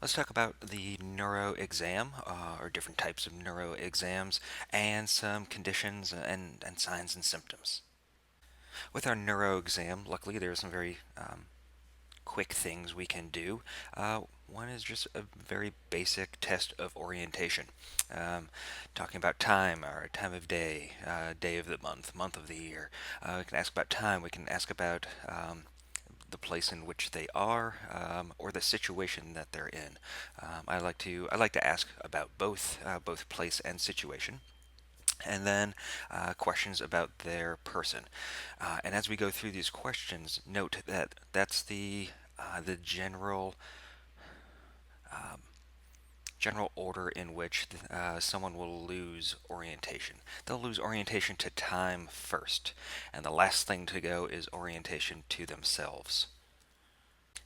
Let's talk about the neuro exam, or different types of neuro exams, and some conditions and signs and symptoms. With our neuro exam, luckily there are some very quick things we can do. One is just a very basic test of orientation. Um, Talking about time, or time of day, day of the month, month of the year. We can ask about time. We can ask about the place in which they are, or the situation that they're in. I like to ask about both place and situation, and then questions about their person. And as we go through these questions, note that that's the general order in which someone will lose orientation. They'll lose orientation to time first, and the last thing to go is orientation to themselves.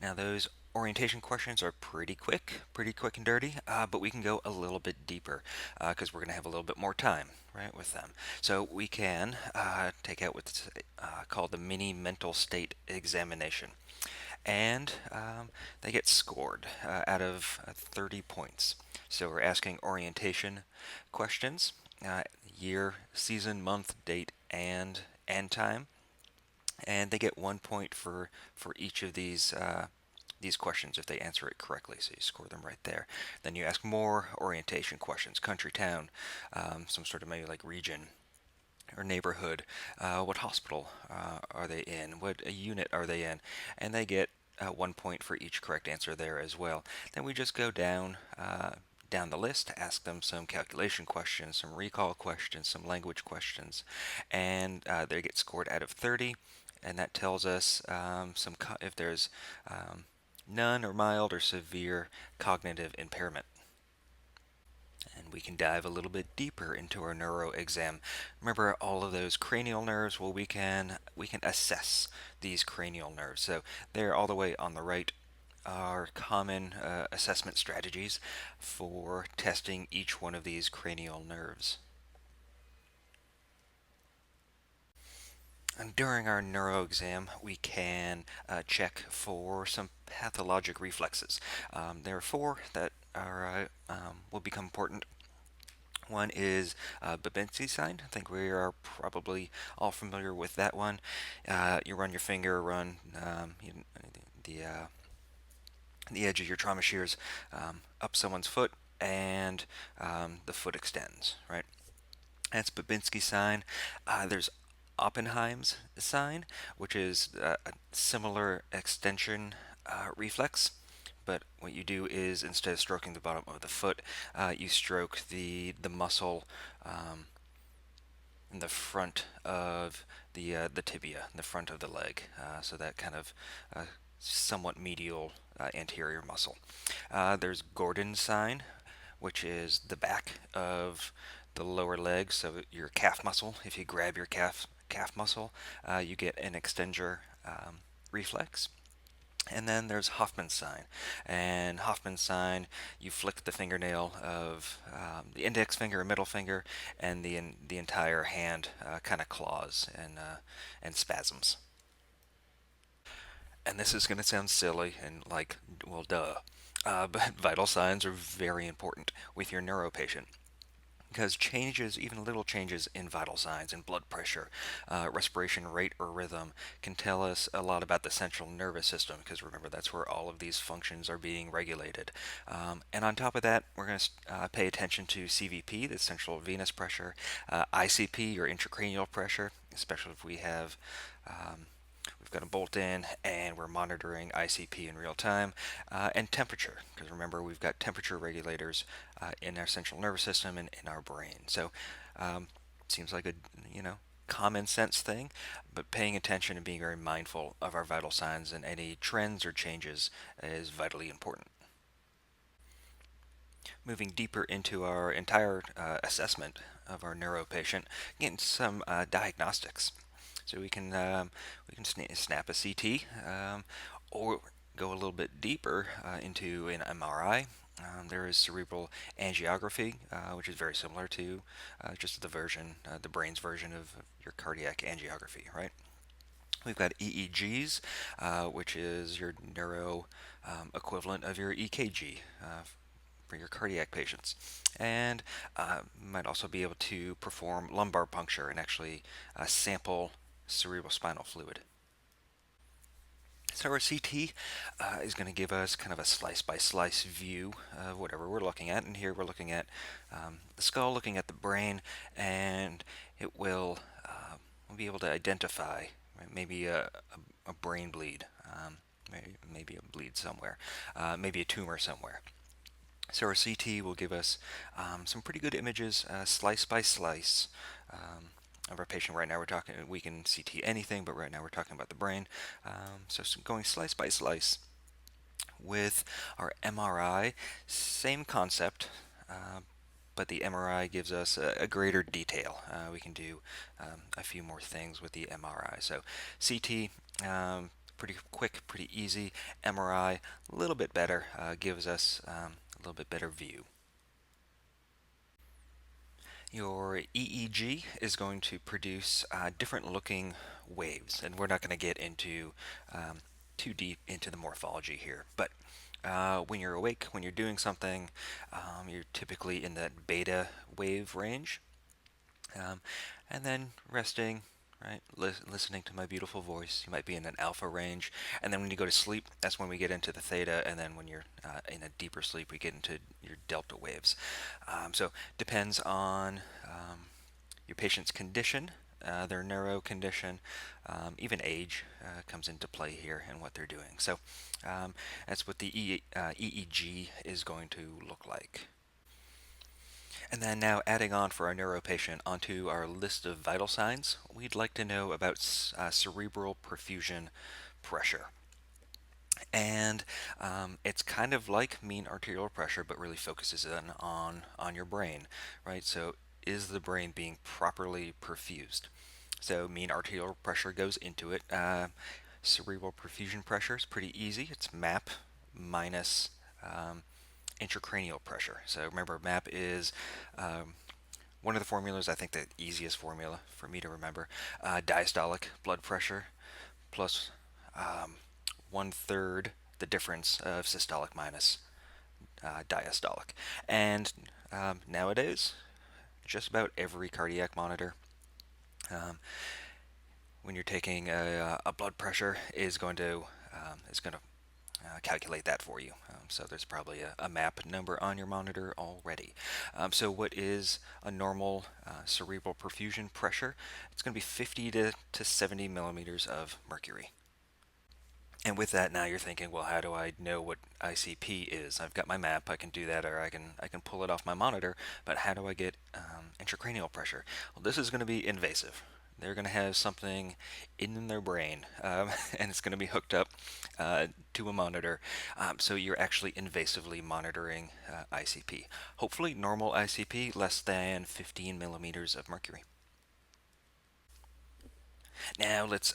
Now, those orientation questions are pretty quick and dirty, but we can go a little bit deeper because we're going to have a little bit more time, right, with them. So we can take out what's called the mini mental state examination. And they get scored out of 30 points. So we're asking orientation questions, year, season, month, date, and time, and they get 1 point for each of these questions if they answer it correctly. So you score them right there. Then you ask more orientation questions: country, town, some sort of maybe like region or neighborhood. What hospital are they in? What unit are they in? And they get 1 point for each correct answer there as well. Then we just go down the list, ask them some calculation questions, some recall questions, some language questions, and they get scored out of 30. And that tells us if there's none or mild or severe cognitive impairment. And we can dive a little bit deeper into our neuro exam. Remember all of those cranial nerves? Well, we can assess these cranial nerves. So they're all the way on the right are common assessment strategies for testing each one of these cranial nerves. And during our neuro exam, we can check for some pathologic reflexes. There are four that will become important. One is Babinski sign. I think we are probably all familiar with that one. You run your finger, the uh, the edge of your trauma shears up someone's foot, and the foot extends. Right. That's Babinski sign. There's Oppenheim's sign, which is a similar extension reflex. But what you do is, instead of stroking the bottom of the foot, you stroke the muscle in the front of the tibia, in the front of the leg. So that kind of somewhat medial anterior muscle. There's Gordon's sign, which is the back of the lower leg, so your calf muscle. If you grab your calf muscle, you get an extensor reflex. And then there's Hoffman's sign. And Hoffman's sign, you flick the fingernail of the index finger or middle finger, and the entire hand kind of claws and spasms. And this is going to sound silly and like, well, duh. But vital signs are very important with your neuro patient, because changes, even little changes in vital signs and blood pressure, respiration rate or rhythm, can tell us a lot about the central nervous system, because remember, that's where all of these functions are being regulated. And on top of that, we're going to pay attention to CVP, the central venous pressure, ICP, or intracranial pressure, especially if we've got a bolt in and we're monitoring ICP in real time, and temperature, because remember, we've got temperature regulators in our central nervous system and in our brain. So seems like a common sense thing, but paying attention and being very mindful of our vital signs and any trends or changes is vitally important. Moving deeper into our entire assessment of our neuro patient, getting some diagnostics. So we can snap a CT, or go a little bit deeper into an MRI. There is cerebral angiography, which is very similar to just the brain's version of your cardiac angiography, right? We've got EEGs, which is your neuro equivalent of your EKG for your cardiac patients. And might also be able to perform lumbar puncture and actually sample cerebral spinal fluid. So our CT is going to give us kind of a slice by slice view of whatever we're looking at. And here we're looking at the skull, looking at the brain, and it will we'll be able to identify maybe a brain bleed, maybe a bleed somewhere, maybe a tumor somewhere. So our CT will give us some pretty good images, slice by slice, of our patient. Right now we're talking, we can CT anything, but right now we're talking about the brain. So going slice by slice. With our MRI, same concept, but the MRI gives us a greater detail. We can do a few more things with the MRI. So CT, pretty quick, pretty easy. MRI, a little bit better, gives us a little bit better view. Your EEG is going to produce different looking waves, and we're not going to get into too deep into the morphology here. But when you're awake, when you're doing something, you're typically in that beta wave range. Um, and then resting, right? Listening to my beautiful voice. You might be in an alpha range. And then when you go to sleep, that's when we get into the theta. And then when you're in a deeper sleep, we get into your delta waves. So depends on your patient's condition, their neuro condition, even age comes into play here and what they're doing. So that's what the EEG is going to look like. And then now adding on for our neuro patient onto our list of vital signs, we'd like to know about cerebral perfusion pressure. And it's kind of like mean arterial pressure, but really focuses in on your brain, right? So is the brain being properly perfused? So mean arterial pressure goes into it. Cerebral perfusion pressure is pretty easy. It's MAP minus intracranial pressure. So remember, MAP is one of the formulas, I think the easiest formula for me to remember. Diastolic blood pressure plus one third the difference of systolic minus diastolic. And nowadays, just about every cardiac monitor, um, when you're taking a blood pressure, is going to calculate that for you. So there's probably a MAP number on your monitor already. So what is a normal cerebral perfusion pressure? It's going to be 50 to 70 millimeters of mercury. And with that, now you're thinking, well, how do I know what ICP is? I've got my map, I can do that, or I can pull it off my monitor. But how do I get intracranial pressure? Well, this is going to be invasive. They're going to have something in their brain, and it's going to be hooked up to a monitor. So you're actually invasively monitoring ICP. Hopefully, normal ICP less than 15 millimeters of mercury. Now let's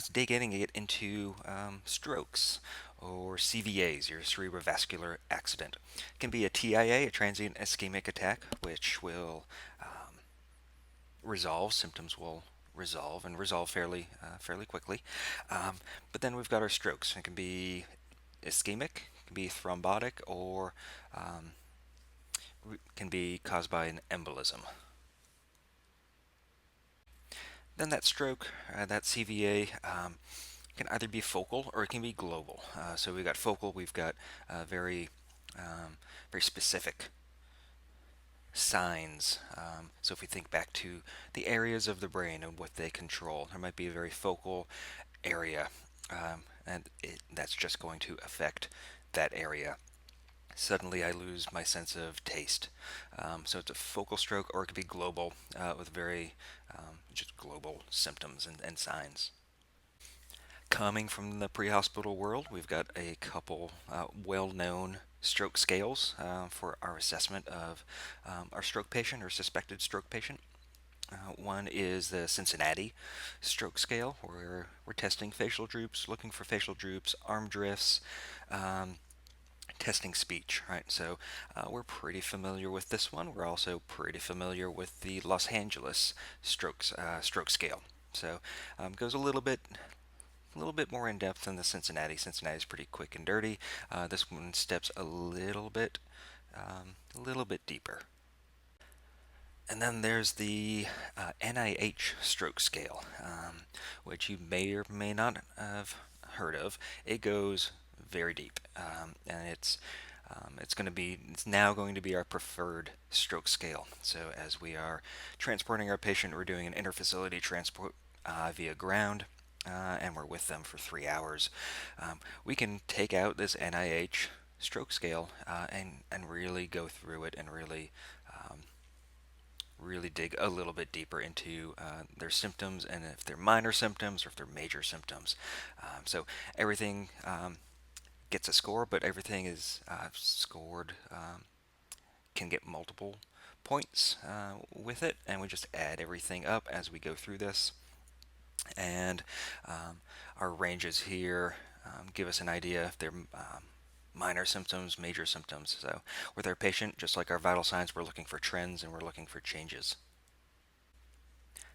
dig in and get into strokes or CVAs, your cerebrovascular accident. It can be a TIA, a transient ischemic attack, which will resolve. Symptoms will resolve and resolve fairly quickly. But then we've got our strokes. It can be ischemic, it can be thrombotic, or um, can be caused by an embolism. Then that stroke, that CVA, can either be focal or it can be global. So we've got focal, we've got very specific signs. So if we think back to the areas of the brain and what they control, there might be a very focal area, that's just going to affect that area. Suddenly I lose my sense of taste. So it's a focal stroke, or it could be global with very just global symptoms and signs. Coming from the pre-hospital world, we've got a couple well-known stroke scales for our assessment of our stroke patient or suspected stroke patient. One is the Cincinnati stroke scale, where we're testing facial droops, looking for facial droops, arm drifts, testing speech, right? So we're pretty familiar with this one. We're also pretty familiar with the Los Angeles stroke scale. So goes a little bit a little bit more in depth than the Cincinnati. Cincinnati is pretty quick and dirty. This one steps a little bit deeper. And then there's the NIH stroke scale, which you may or may not have heard of. It goes very deep, and it's now going to be our preferred stroke scale. So as we are transporting our patient, we're doing an interfacility transport via ground. And we're with them for 3 hours. We can take out this NIH stroke scale and really go through it and really dig a little bit deeper into their symptoms, and if they're minor symptoms or if they're major symptoms. So everything gets a score, but everything is scored, can get multiple points with it, and we just add everything up as we go through this. And our ranges here give us an idea if they're minor symptoms, major symptoms. So with our patient, just like our vital signs, we're looking for trends and we're looking for changes.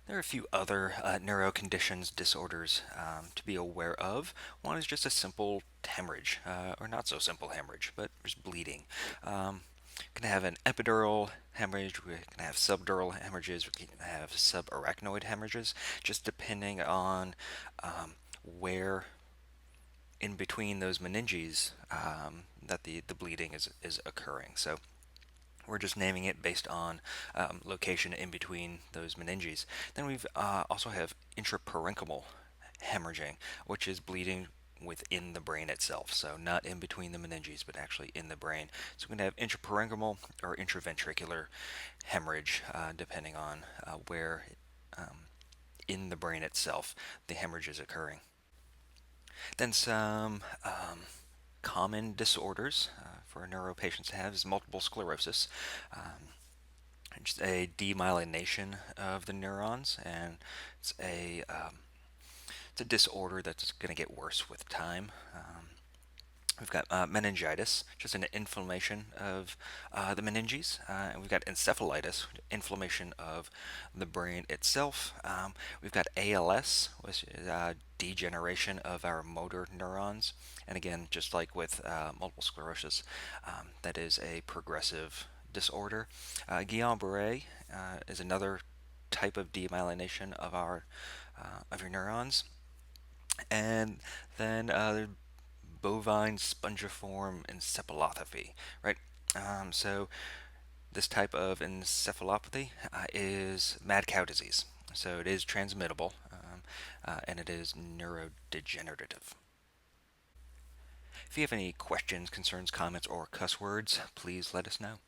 There are a few other neuro conditions, disorders to be aware of. One is just a simple hemorrhage, or not so simple hemorrhage, but just bleeding. Can have an epidural hemorrhage, we can have subdural hemorrhages, we can have subarachnoid hemorrhages, just depending on where in between those meninges that the bleeding is occurring. So we're just naming it based on location in between those meninges. Then we've also have intraparenchymal hemorrhaging, which is bleeding within the brain itself. So not in between the meninges, but actually in the brain. So we can have intraparenchymal or intraventricular hemorrhage, depending on where in the brain itself the hemorrhage is occurring. Then some common disorders for neuro patients to have is multiple sclerosis. Just a demyelination of the neurons, and it's it's a disorder that's going to get worse with time. We've got meningitis, just an inflammation of the meninges. And we've got encephalitis, inflammation of the brain itself. We've got ALS, which is degeneration of our motor neurons. And again, just like with multiple sclerosis, that is a progressive disorder. Guillain-Barré is another type of demyelination of your neurons. And then bovine spongiform encephalopathy, right? So this type of encephalopathy is mad cow disease. So it is transmittable, and it is neurodegenerative. If you have any questions, concerns, comments, or cuss words, please let us know.